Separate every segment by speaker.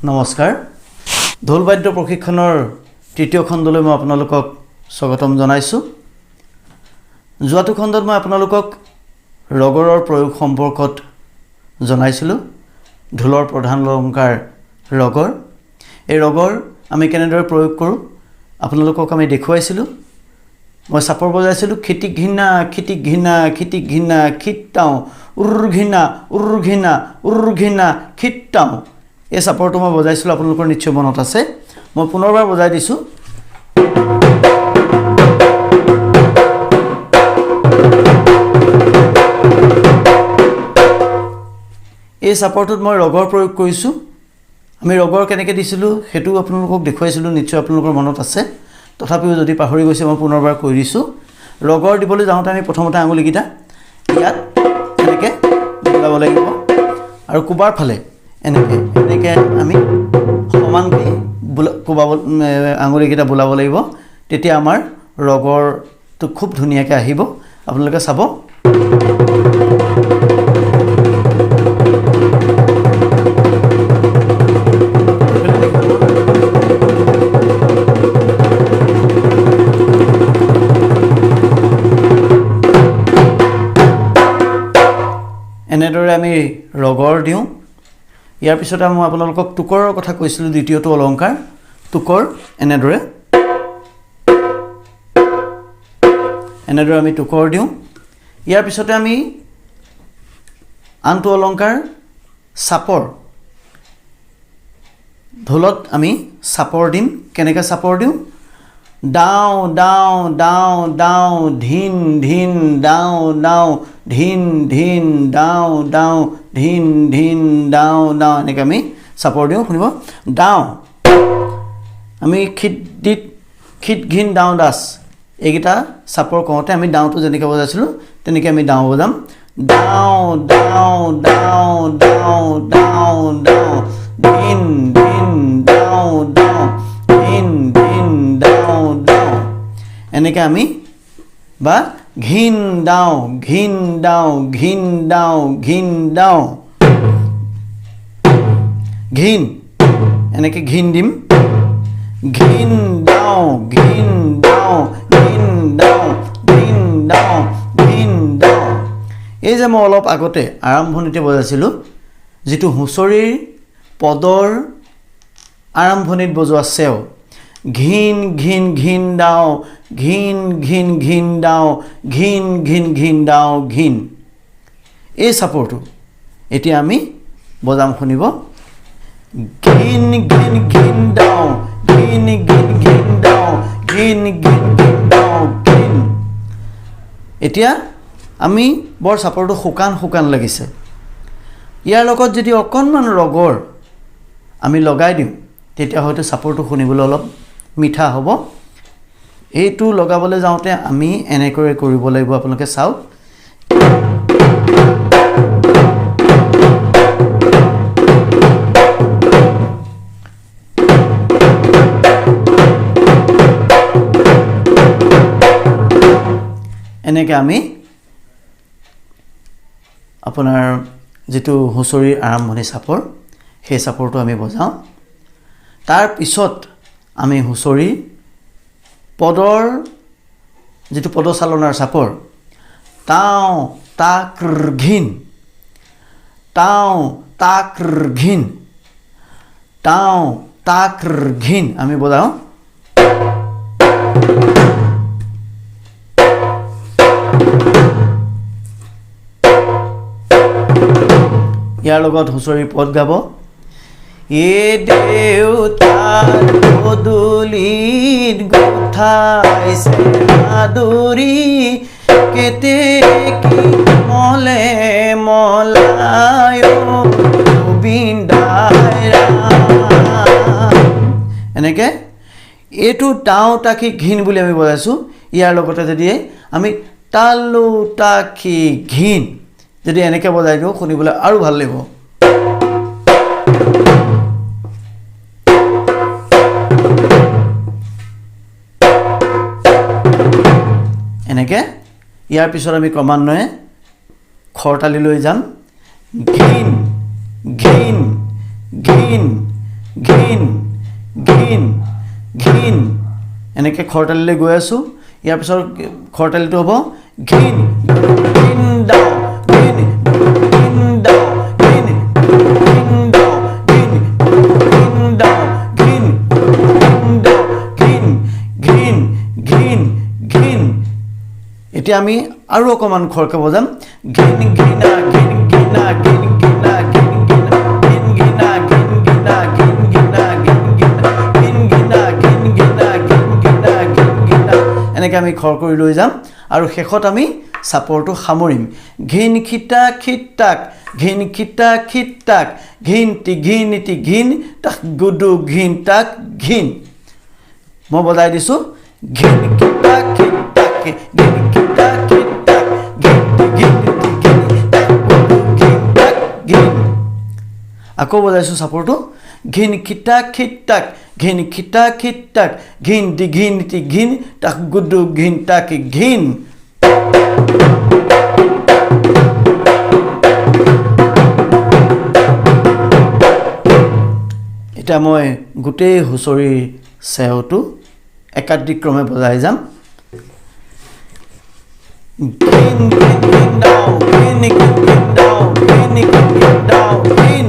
Speaker 1: নমস্কাৰ ঢোল বাদ্য প্ৰশিক্ষণৰ তৃতীয় খণ্ডলৈ মই আপোনালোকক স্বাগতম জনাইছো যোৱাটো খণ্ডত মই আপোনালোকক ৰগৰৰ প্ৰয়োগ সম্পৰ্কত জনাইছিলো ঢোলৰ প্ৰধান অলংকাৰ ৰগৰ এই ৰগৰ আমি কেনেদৰে প্ৰয়োগ কৰো আপোনালোকক আমি দেখুৱাইছিলো মই চাপৰ বজাইছিলো খিটিক ঘিনা খিটাও উৰঘিনা খিটাও এই চাপৰটো মই বজাইছিলো আপোনালোকৰ নিশ্চয় মনত আছে মই পুনৰবাৰ বজাই দিছো এই চাপৰটোত মই ৰগৰ প্ৰয়োগ কৰিছো আমি ৰগৰ কেনেকৈ দিছিলো হেতু আপোনালোকক দেখুৱাইছিলো নিশ্চয় আপোনালোকৰ মনত আছে তথাপিও যদি পাহৰি গৈছে মই পুনৰবাৰ কৈ দিছো ৰগৰ দিবলৈ যাওঁতে আমি প্ৰথমতে আঙুলিকিটা ইয়াত এনেকৈ বুলাব লাগিব আৰু কুবাৰ ফালে এনেকৈ আমি সমানকৈ কুবাব আঙুলিকিটা বুলাব লাগিব তেতিয়া আমাৰ ৰগৰটো খুব ধুনীয়াকৈ আহিব আপোনালোকে চাব এনেদৰে আমি ৰগৰ দিওঁ ইয়াৰ পিছত মই আপোনালোকক টুকৰৰ কথা কৈছিলো দ্বিতীয়টো অলংকাৰ টুকৰ এনেদৰে আমি টুকৰ দিওঁ ইয়াৰ পিছতে আমি আনটো অলংকাৰ চাপৰ ঢোলত আমি চাপৰ দিম কেনেকৈ চাপৰ দিওঁ ডাও ডাও ডাও ডাও ধিন ধিন ডাও ডাও ধিন ধিন ডাও ডাও ধিন ধিন ডাও ডাও এনেকৈ আমি চাপৰ দিওঁ শুনিব ডাও আমি খিট ঘিন ডাও দাস এইকেইটা চাপৰ কওঁতে আমি ডাওটো যেনেকৈ বজাইছিলোঁ তেনেকৈ আমি ডাও বজাম ডাও ডাও ডাও ডাও ডাও ডাও ধিন ধিন ডাও ডাও ধিন ধিন ডাও ডাও এনেকৈ আমি বা ঘিন ডাও ঘিন ডাও ঘিন ডাও ঘিন ডাও ঘিন এনেকৈ ঘিন দিম ঘিন ডাও ঘিন ডাও ঘিন ডাও ঘিন ডাও ঘিন ডাও এই যে মই অলপ আগতে আৰম্ভণিতে বজাইছিলোঁ যিটো হুঁচৰিৰ পদৰ আৰম্ভণিত বজোৱা চেও ঘিন ঘিন ঘিন ডাও ঘিন ঘিন ঘিন ডাও ঘিন ঘিন ঘিন ডাও ঘিন এই চাপৰটো এতিয়া আমি বজাম শুনিব ঘিন ঘিন ঘিন ডাও ঘিন ঘিন ঘিন ডাও ঘিন ঘিন ঘিন ডাও ঘিন এতিয়া আমি বৰ চাপৰটো শুকান লাগিছে ইয়াৰ লগত যদি অকণমান ৰগৰ আমি লগাই দিওঁ তেতিয়া হয়তো চাপৰটো শুনিবলৈ অলপ মিঠা হ'ব এইটো লগাবলৈ যাওঁতে আমি এনেকৈ কৰিব লাগিব আপোনালোকে চাওক এনেকৈ আমি আপোনাৰ যিটো হুঁচৰিৰ আৰম্ভণি চাপৰ সেই চাপৰটো আমি বজাওঁ তাৰ পিছত আমি হুঁচৰি পদৰ যিটো পদচালনাৰ চাপৰ তাও তাক্ৰ ঘিন তাও তাক্ৰ ঘিন তাও তাক্ৰ ঘিন আমি বজাওঁ ইয়াৰ লগত হুঁচৰি পদ গাব এ দেউতাৰ পদুলিত গোঠাইছে মাদুৰি কেতেকী মলে মলায় গোবিন্দাই এনেকৈ এইটো টাও টাকি ঘিন বুলি আমি বজাইছোঁ ইয়াৰ লগতে যদি আমি তালু টাকি ঘিন যদি এনেকৈ বজাই দিওঁ শুনিবলৈ আৰু ভাল লাগিব এনেকৈ ইয়াৰ পিছত আমি ক্ৰমান্বয়ে খৰতালি লৈ যাম ঘিন ঘিন ঘিন এনেকৈ খৰতালিলৈ গৈ আছোঁ ইয়াৰ পিছত খৰতালিটো হ'ব ঘিন ঘিন দাও ঘিন ঘিন দাও ঘিন ঘিন দাও ঘিন ঘিন দাও ঘিন ঘিন দাও ঘিন ঘিন ঘিন ঘিন এতিয়া আমি আৰু অকণমান খৰকৈ বজাম ঘিন ঘিনা ঘিন ঘিনা ঘিন ঘিনা ঘিন ঘিনা ঘিন ঘিনা ঘিন ঘিনা ঘিন ঘিনা ঘিন ঘিনা ঘিন ঘিনা ঘিন ঘিনা ঘিন ঘিনা ঘিন ঘিনা এনেকৈ আমি খৰ কৰি লৈ যাম আৰু শেষত আমি চাপৰটো সামৰিম ঘিন খিতা খিতাক ঘিন খিতা খিতাক ঘিন তি ঘিন তাক গুডু ঘিন তাক ঘিন মই বজাই দিছোঁ ঘিন খিতা খিতাক ঘিন খিতা খিতাক ঘিন তি ঘিন তাক গুডু ঘিন তাক ঘিন আকৌ বজাইছোঁ চাপৰটো ঘিন খিতা খিতাক ঘিন খিতা খিতাক ঘিন তি ঘিন তাক গুডু ঘিন তাক ঘিন এতিয়া মই গোটেই হুঁচৰিৰ চেওটো একাধিক্ৰমে বজাই যাম ঘিন ঘিন দাও ঘিন ঘিন দাও ঘিন ঘিন দাও ঘিন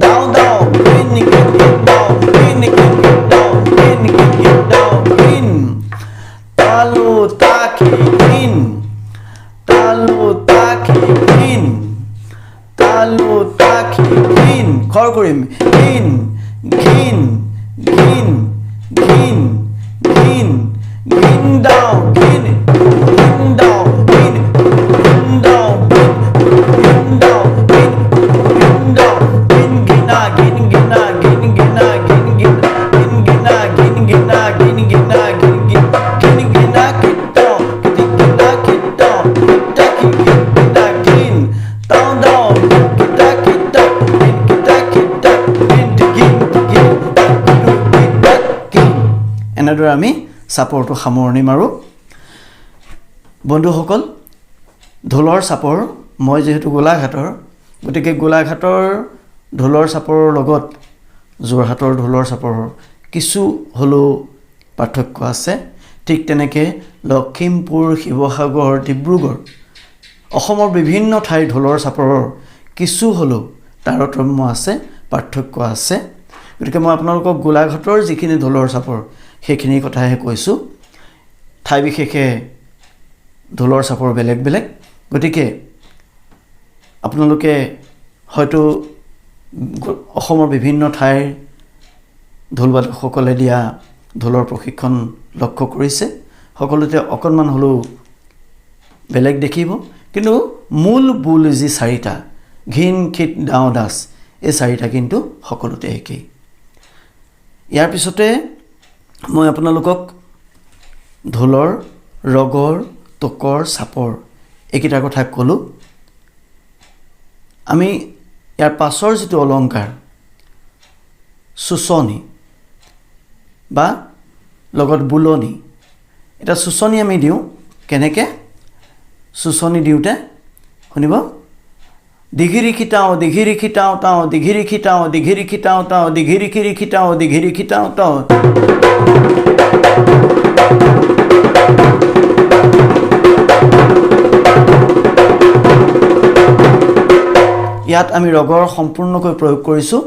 Speaker 1: দাও দাও ঘিন ঘিন দাও ঘিন ঘিন দাও ঘিন ঘিন দাও ঘিন তালু তাকি ঘিন তালু তাকি ঘিন তালু তাকি ঘিন খৰ কৰিম ঘিন ঘিন ঘিন ঘিন ঘিন ঘিন দাও ঘিন ঘিন দাও ঘিন ঘিন দাও ঘিন দাও ঘিন ঘিন দাও ঘিন ঘিনা ঘিন ঘিনা ঘিন ঘিনা ঘিন ঘিনা ঘিন ঘিনা ঘিন ঘিনা ঘিন ঘিনা ঘিন ঘিন ঘিনা খিতাও ঘিন ঘিনা খিতাও খিতাকি ঘিন ঘিনা ঘিন তাও দাও খিতা খিতা ঘিন খিতা খিতা ঘিন ঘিন ঘিন এনেদৰে আমি চাপৰটো সামৰণি মাৰোঁ বন্ধুসকল ঢোলৰ চাপৰ মই যিহেতু গোলাঘাটৰ গতিকে গোলাঘাটৰ ঢোলৰ চাপৰৰ লগত যোৰহাটৰ ঢোলৰ চাপৰৰ কিছু হ'লেও পাৰ্থক্য আছে ঠিক তেনেকৈ লখিমপুৰ শিৱসাগৰ ডিব্ৰুগড় অসমৰ বিভিন্ন ঠাইৰ ঢোলৰ চাপৰৰ কিছু হ'লেও তাৰতম্য আছে পাৰ্থক্য আছে গতিকে মই আপোনালোকক গোলাঘাটৰ যিখিনি ঢোলৰ চাপৰ সেইখিনি কথাহে কৈছোঁ ঠাই বিশেষে ঢোলৰ চাপৰ বেলেগ বেলেগ গতিকে আপোনালোকে হয়তো অসমৰ বিভিন্ন ঠাইৰ ঢোলবাদকসকলে দিয়া ঢোলৰ প্ৰশিক্ষণ লক্ষ্য কৰিছে সকলোতে অকণমান হ'লেও বেলেগ দেখিব কিন্তু মূল বুল যি চাৰিটা ঘিন খিত দাও দাস এই চাৰিটা কিন্তু সকলোতে একেই ইয়াৰ পিছতে মই আপোনালোকক ঢোলৰ ৰগৰ টোকৰ চাপৰ এইকেইটাৰ কথা ক'লোঁ আমি ইয়াৰ পাছৰ যিটো অলংকাৰ চুচনি বা লগত বুলনি এটা চুচনি আমি দিওঁ কেনেকৈ চুচনি দিওঁতে শুনিব দিঘিৰি খিটাও দিঘিৰি খিটাও তাও দিঘিৰি খিটাও দিঘিৰি খিটাও তাও দিঘিৰি খিৰি খিটাও দিঘিৰি খিটাও তাও ইয়াত আমি ৰগৰ সম্পূৰ্ণকৈ প্ৰয়োগ কৰিছোঁ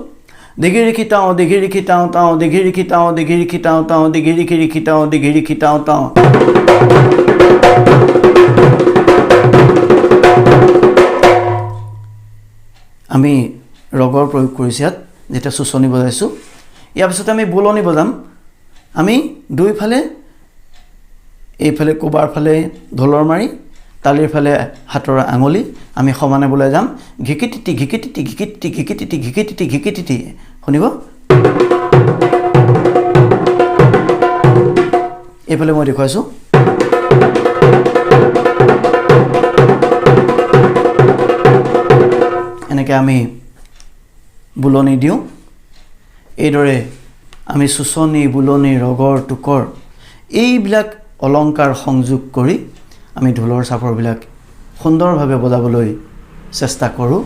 Speaker 1: দিঘিৰি খিটাও দিঘিৰি খিটাও তাও দিঘিৰি খিটাও দিঘিৰি খিটাও তাও দিঘিৰি খিৰি খিটাও দিঘিৰি খিটাও তাও আমি ৰগৰ প্ৰয়োগ কৰিছোঁ ইয়াত যেতিয়া চুচনি বজাইছোঁ ইয়াৰ পিছতে আমি বুলনি বজাম আমি দুইফালে এইফালে কোবাৰ ফালে ঢোলৰ মাৰি তালিৰ ফালে হাতৰ আঙুলি আমি সমানে বলাই যাম ঘিকিটিটি ঘিকিটিটি ঘিকিটিটি ঘিকিটিটি ঘিকিটিটি ঘিকিটিটি শুনিব এইফালে মই দেখুৱাইছোঁ এনেকৈ আমি বুলনি দিওঁ এইদৰে আমি চুচনি বুলনি ৰগৰ টোকৰ এইবিলাক অলংকাৰ সংযোগ কৰি আমি ঢোলৰ চাপৰবিলাক সুন্দৰভাৱে বজাবলৈ চেষ্টা কৰোঁ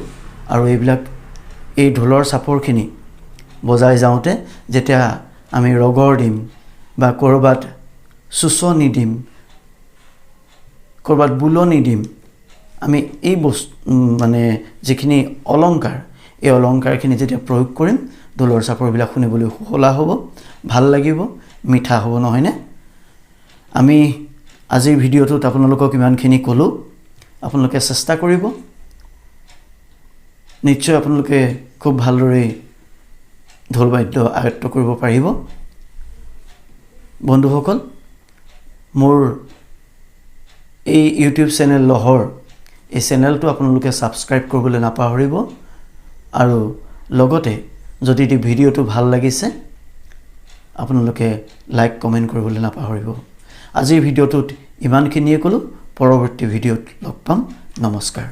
Speaker 1: আৰু এইবিলাক এই ঢোলৰ চাপৰখিনি বজাই যাওঁতে যেতিয়া আমি ৰগৰ দিম বা ক'ৰবাত চুচনি দিম কৰবাত বুলনি দিম আমি এই মানে যিখিনি অলংকাৰ এই অলংকাৰখিনি যেতিয়া প্ৰয়োগ কৰিম ঢোলৰ চাপৰবিলাক শুনিবলৈ সুহলা হ'ব ভাল লাগিব মিঠা হ'ব নহয়নে আমি আজিৰ ভিডিঅ'টোত আপোনালোকক ইমানখিনি ক'লো আপোনালোকে চেষ্টা কৰিব নিশ্চয় আপোনালোকে খুব ভালদৰে ঢোল বাদ্য আয়ত্ত কৰিব পাৰিব বন্ধুসকল মোৰ এই ইউটিউব চেনেল লহৰ এই চেনেলটো আপোনালোকে সাবস্ক্ৰাইব কৰিবলৈ নাপাহৰিব আৰু লগতে যদি এই ভিডিঅ'টো ভাল লাগিছে আপোনালোকে লাইক কমেন্ট কৰিবলৈ নাপাহৰিব আজিৰ ভিডিঅ'টোত ইমানখিনিয়ে ক'লো পৰৱৰ্তী ভিডিঅ'ত লগ পাম নমস্কাৰ